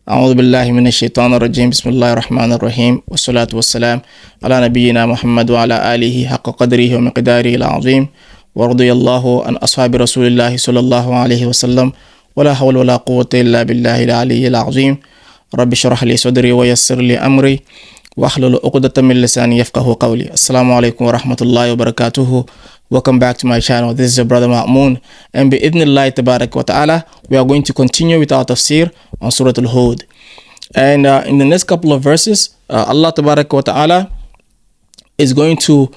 أعوذ بالله من الشيطان الرجيم بسم الله الرحمن الرحيم والصلاة والسلام على نبينا محمد وعلى آله حق قدره ومقداره العظيم ورضي الله عن أصحاب رسول الله صلى الله عليه وسلم ولا حول ولا قوة إلا بالله العلي العظيم رب اشرح لي صدري ويسر لي أمري واحلل عقدة من لساني يفقهوا قولي. Assalamu alaikum wa rahmatullahi wa barakatuhu. Welcome back to my channel. This is your brother Ma'moon, and bi'idhnillahi tabarak wa ta'ala, we are going to continue with our tafsir on Surah Al-Hud. And in the next couple of verses, Allah tabarak wa ta'ala is going to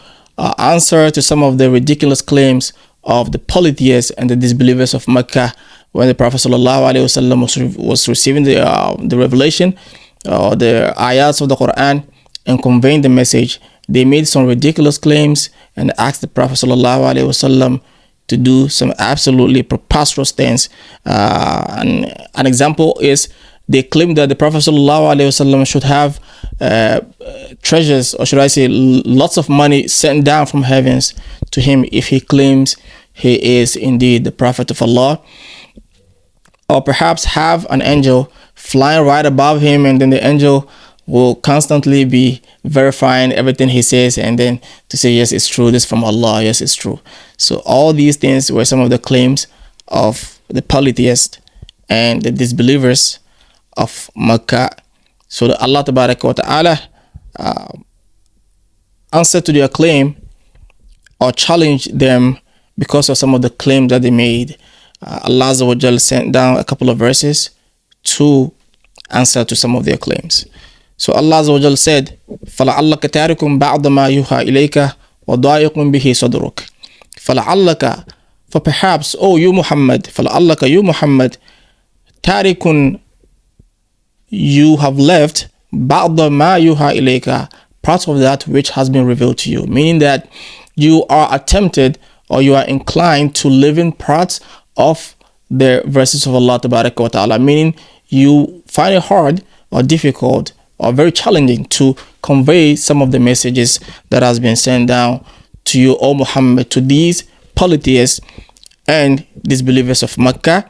answer to some of the ridiculous claims of the polytheists and the disbelievers of Mecca when the Prophet sallallahu alaihi wasallam was receiving the revelation, the ayats of the Qur'an, and conveying the message. They made some ridiculous claims and asked the Prophet ﷺ to do some absolutely preposterous things. And an example is they claimed that the Prophet ﷺ should have treasures, or should I say lots of money sent down from heavens to him if he claims he is indeed the Prophet of Allah. Or perhaps have an angel flying right above him, and then the angel will constantly be verifying everything he says, and then to say, yes, it's true, this is from Allah, yes, it's true. So all these things were some of the claims of the polytheists and the disbelievers of Makkah. So that Allah wa ta'ala answered to their claim or challenged them because of some of the claims that they made. Allah Azza wa Jal sent down a couple of verses to answer to some of their claims. So Allah Azza wa Jal said, فَلَعَلَّكَ تَارِكٌ بَعْضَ مَا يُوحَى إِلَيْكَ وَضَائِقٌ بِهِ صَدْرُكَ. فَلَعَلَّكَ, for perhaps, oh you Muhammad, فَلَعَلَّكَ, you Muhammad, تَارِكٌ, you have left بَعْضَ مَا يُوحَى إِلَيْكَ, part of that which has been revealed to you. Meaning that you are attempted, or you are inclined to live in parts of the verses of Allah Tabaraka wa Ta'ala. Meaning you find it hard or difficult or very challenging to convey some of the messages that has been sent down to you, O Muhammad, to these polytheists and disbelievers of Mecca.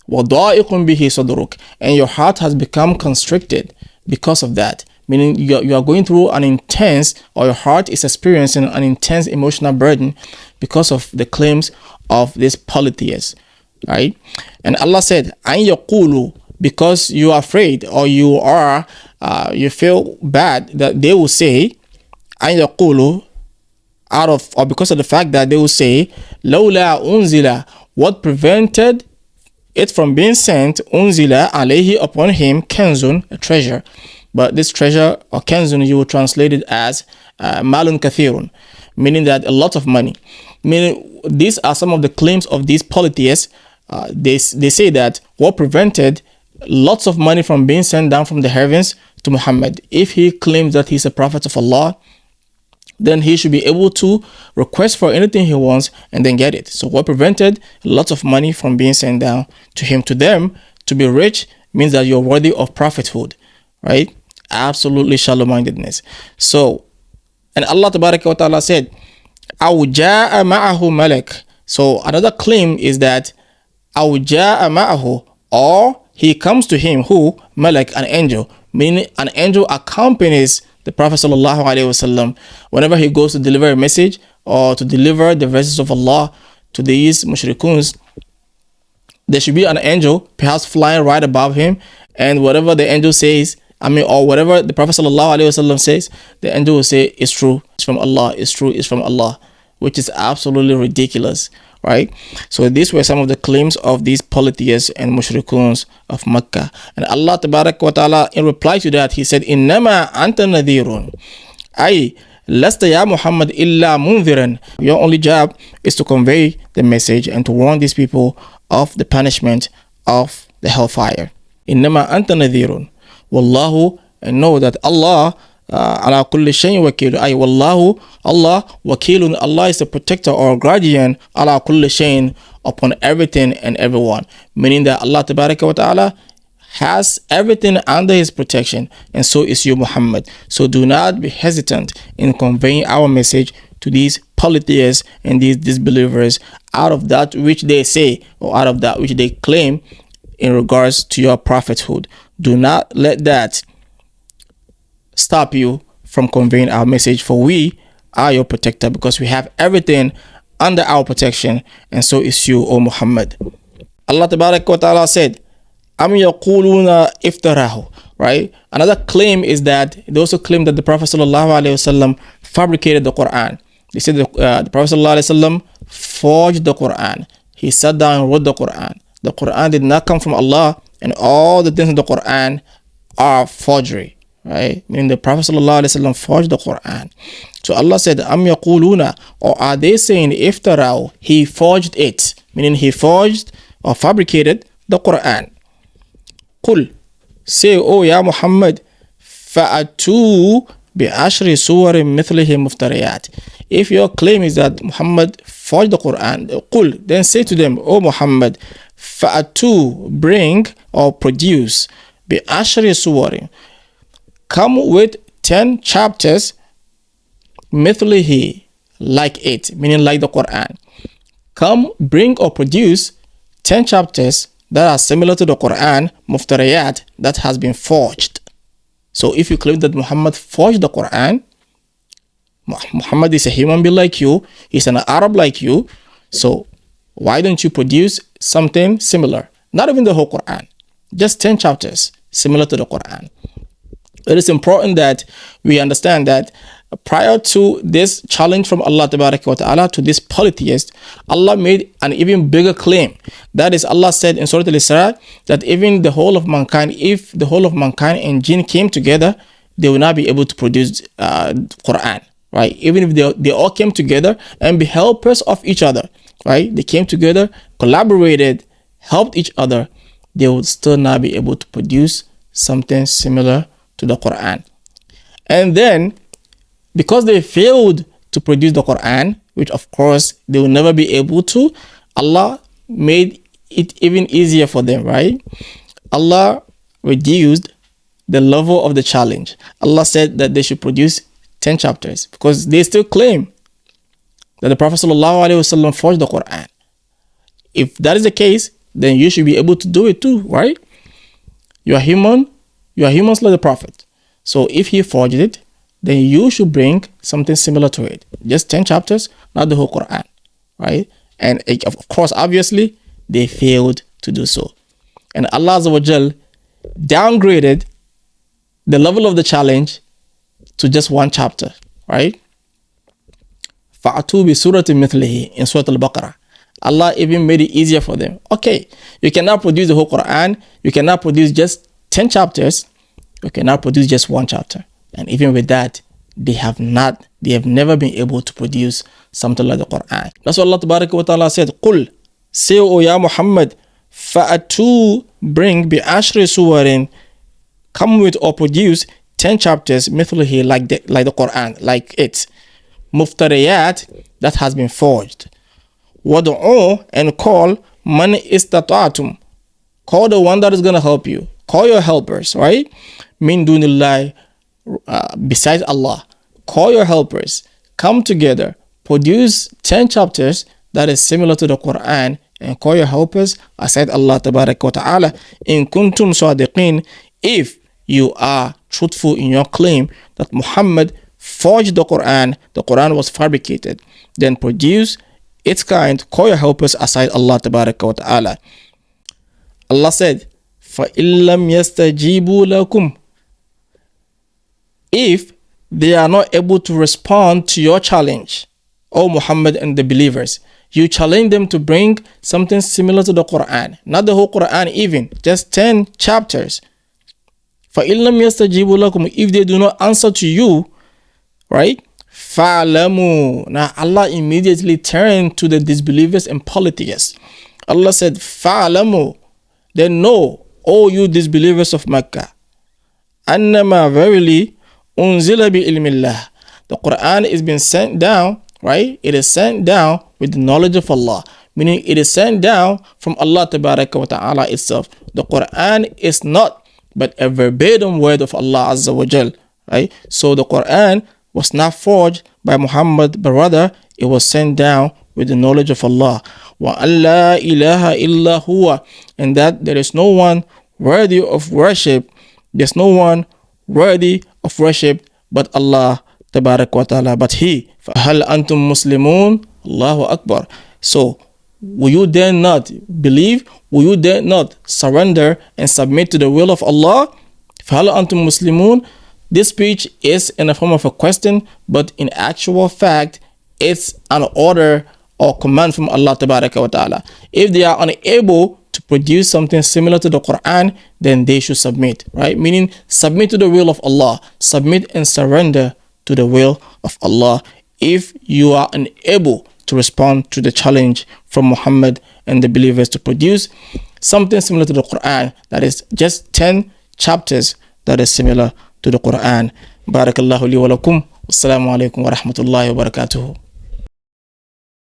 وَضَائِقٌ بِهِ صَدْرُكَ, and your heart has become constricted because of that. Meaning you are going through an intense, or your heart is experiencing an intense emotional burden because of the claims of these polytheists, right? And Allah said, أَن يَقُولُوا, because you are afraid, or you feel bad that they will say, أن يقولوا, out of, or because of the fact that they will say, لولا أنزل, what prevented it from being sent, أنزل عليه, upon him, كنز, a treasure. But this treasure, or kenzun, you will translate it as malun kathirun, meaning that a lot of money. Meaning these are some of the claims of these polytheists. They say that what prevented lots of money from being sent down from the heavens to Muhammad. If he claims that he's a prophet of Allah, then he should be able to request for anything he wants and then get it. So what prevented lots of money from being sent down to him? To them, to be rich means that you're worthy of prophethood, right? Absolutely shallow-mindedness. So, and Allah Tabaraka wa Ta'ala said, أَوْ جَاءَ مَعَهُ مَلَكٌ. So another claim is that أَوْ جَاءَ مَعَهُ, or he comes to him, who? Malak, an angel. Meaning an angel accompanies the Prophet sallallahu alaihi wasallam whenever he goes to deliver a message or to deliver the verses of Allah to these mushrikuns. There should be an angel perhaps flying right above him, and whatever the angel says, or whatever the Prophet sallallahu alaihi wasallam says, the angel will say, it's true, it's from Allah, it's true, it's from Allah, which is absolutely ridiculous, right? So these were some of the claims of these polytheists and mushrikuns of Mecca. And Allah Tabarak wa Ta'ala, in reply to that, he said, إِنَّمَا أَنْتَ نَذِيرٌ, أي لَسْتَ يَا مُحَمَّدْ إِلَّا مُنذِرًا. Your only job is to convey the message and to warn these people of the punishment of the hellfire. إِنَّمَا أَنْتَ نَذِيرٌ Wallahu, and know that Allah ala kulli shay'in wakil. Ay wallahu, Allah wakilun, Allah is a protector or guardian, ala kulli shay'in, upon everything and everyone. Meaning that Allah Tabaraka wa Ta'ala has everything under his protection, and so is you, Muhammad. So do not be hesitant in conveying our message to these polytheists and these disbelievers out of that which they say, or out of that which they claim in regards to your prophethood. Do not let that stop you from conveying our message, for we are your protector, because we have everything under our protection, and so is you, O Muhammad. Allah Tabarak wa Ta'ala said, Am yaquluna iftarahu, right? Another claim is that they also claim that the Prophet sallallahu alaihi wasallam fabricated the Qur'an. They said the Prophet sallallahu alaihi wasallam forged the Qur'an. He sat down and wrote the Qur'an. The Qur'an did not come from Allah, and all the things in the Qur'an are forgery, right? Meaning the Prophet sallallahu alaihi wasallam forged the Qur'an. So Allah said, Am yaquluna, or are they saying iftarahu, he forged it, meaning he forged or fabricated the Qur'an. Qul, say, oh ya Muhammad, fa'atu bi ashri suwarin mithlihi muftariyat. If your claim is that Muhammad forged the Quran, Qul, then say to them, oh Muhammad, fa'atu, bring or produce, bi ashri suwarin, come with 10 chapters, mithlihi, like it, meaning like the Quran. Come, bring or produce 10 chapters that are similar to the Quran, muftariyat, that has been forged. So if you claim that Muhammad forged the Quran, Muhammad is a human being like you, he's an Arab like you, so why don't you produce something similar? Not even the whole Quran, just 10 chapters similar to the Quran. It is important that we understand that prior to this challenge from Allah Ta'ala to this polytheist, Allah made an even bigger claim. That is, Allah said in Surah Al-Isra that even the whole of mankind, if the whole of mankind and jinn came together, they will not be able to produce Quran, right? Even if they all came together and be helpers of each other, right? They came together, collaborated, helped each other, they would still not be able to produce something similar to the Quran. And then, because they failed to produce the Quran, which of course they will never be able to, Allah made it even easier for them, right? Allah reduced the level of the challenge. Allah said that they should produce 10 chapters because they still claim that the Prophet ﷺ forged the Quran. If that is the case, then you should be able to do it too, right? You are human like the Prophet. So if he forged it, then you should bring something similar to it. Just 10 chapters, not the whole Quran, right? And of course, obviously, they failed to do so. And Allah Azza wa Jal downgraded the level of the challenge to just one chapter, right? فَأْتُوا بِسُورَةٍ مِثْلِهِ in Surah Al-Baqarah. Allah even made it easier for them. Okay, you cannot produce the whole Quran. You cannot produce just 10 chapters. You cannot produce just one chapter. And even with that, they have never been able to produce something like the Quran. That's what Allah Tabaraka wa Ta'ala said, Qul, say, O ya Muhammad, fa'atu, bring bi ashri suwarin, come with or produce 10 chapters, mithlihi, like the Quran, like it. Muftariyat, that has been forged. Wadu'u, and call man istata'atum. Call the one that is going to help you. Call your helpers, right? Min dunillahi, besides Allah. Call your helpers, come together, produce 10 chapters that is similar to the Quran, and call your helpers aside Allah Tabarak wa Ta'ala, in kuntum sadiqin, if you are truthful in your claim that Muhammad forged the Quran was fabricated, then produce its kind, call your helpers aside Allah Tabarak wa Ta'ala. Allah said, فَإِن لَمْ يَسْتَجِيبُوا لَكُمْ, if they are not able to respond to your challenge, O Muhammad and the believers, you challenge them to bring something similar to the Quran, not the whole Quran even, just 10 chapters. فَإِن لَمْ يَسْتَجِيبُوا لَكُمْ, if they do not answer to you, right? فَعْلَمُوا, now Allah immediately turned to the disbelievers and polytheists. Allah said, فَعْلَمُوا, then know, O you disbelievers of Mecca, أَنَّمَا verily unzila bi ilmillah, the Quran is being sent down, right? It is sent down with the knowledge of Allah, meaning it is sent down from Allah Tabaraka wa Ta'ala itself. The Quran is not but a verbatim word of Allah Azza wa Jal, right? So the Quran was not forged by Muhammad, but rather it was sent down with the knowledge of Allah. wa an la ilaha illa huwa, and that there is no one worthy of worship. There's no one worthy of worship but Allah tabarak wa ta'ala, but He. فَهَلْ أَنْتُمْ مُسْلِمُونَ Allahu Akbar. So, will you then not believe? Will you then not surrender and submit to the will of Allah? فَهَلْ أَنْتُمْ مُسْلِمُونَ This speech is in the form of a question, but in actual fact, it's an order or command from Allah tabaraka wa ta'ala. If they are unable to produce something similar to the Qur'an, then they should submit, right? Meaning, submit to the will of Allah. Submit and surrender to the will of Allah. If you are unable to respond to the challenge from Muhammad and the believers to produce something similar to the Qur'an, that is just 10 chapters that is similar to the Qur'an. Barakallahu li wa lakum. Wassalamu alaikum wa rahmatullahi wa barakatuhu.